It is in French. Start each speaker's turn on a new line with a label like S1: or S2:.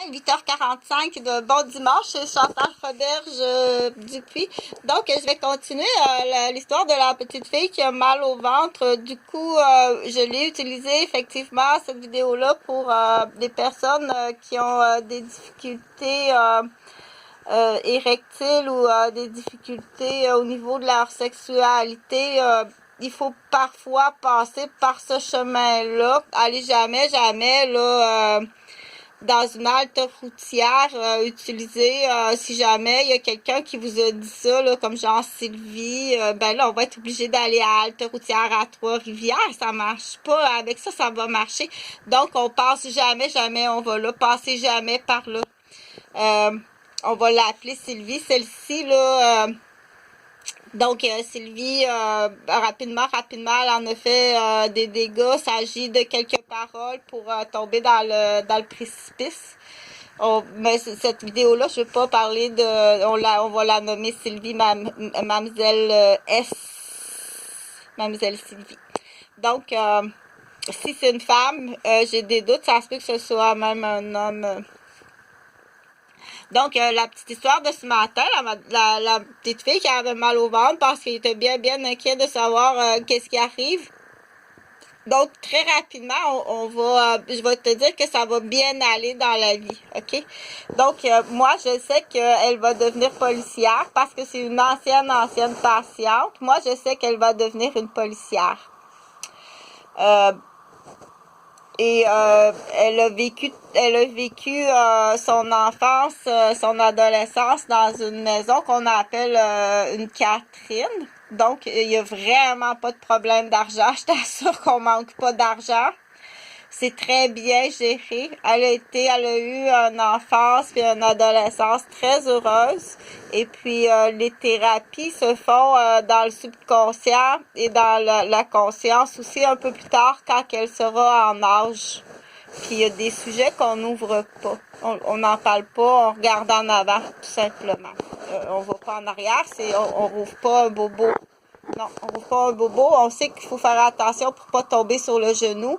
S1: 8h45 de Bon Dimanche, c'est Chantal Roberge Dupuis. Donc, je vais continuer l'histoire de la petite fille qui a mal au ventre. Du coup, je l'ai utilisé effectivement, cette vidéo-là, pour des personnes qui ont des difficultés érectiles ou des difficultés au niveau de leur sexualité. Il faut parfois passer par ce chemin-là. Allez jamais là dans une halte routière, utiliser si jamais il y a quelqu'un qui vous a dit ça, là, comme genre Sylvie, ben là, on va être obligé d'aller à halte routière à Trois-Rivières. Ça marche pas. Avec ça, ça va marcher. Donc, on passe jamais, on va là. Passez jamais par là. On va l'appeler Sylvie. Celle-ci, là... Donc, Sylvie, rapidement, elle en a fait des dégâts. Il s'agit de quelques paroles pour tomber dans le précipice. Mais cette vidéo-là, je ne veux pas parler de... On va la nommer Sylvie, Mademoiselle S. Mademoiselle Sylvie. Donc, si c'est une femme, j'ai des doutes. Ça se peut que ce soit même un homme... Donc, la petite histoire de ce matin, la petite fille qui avait mal au ventre parce qu'il était bien inquiet de savoir qu'est-ce qui arrive. Donc, très rapidement, je vais te dire que ça va bien aller dans la vie, OK? Donc, moi, je sais qu'elle va devenir policière parce que c'est une ancienne patiente. Moi, je sais qu'elle va devenir une policière. Et elle a vécu son enfance, son adolescence dans une maison qu'on appelle une Catherine. Donc, il n'y a vraiment pas de problème d'argent. Je t'assure qu'on manque pas d'argent. C'est très bien géré. Elle a eu une enfance et une adolescence très heureuse. Et puis, les thérapies se font dans le subconscient et dans la conscience aussi un peu plus tard quand elle sera en âge. Puis, il y a des sujets qu'on n'ouvre pas. On n'en parle pas, on regarde en avant, tout simplement. On va pas en arrière, on rouvre pas un bobo. Non, on rouvre pas un bobo. On sait qu'il faut faire attention pour pas tomber sur le genou.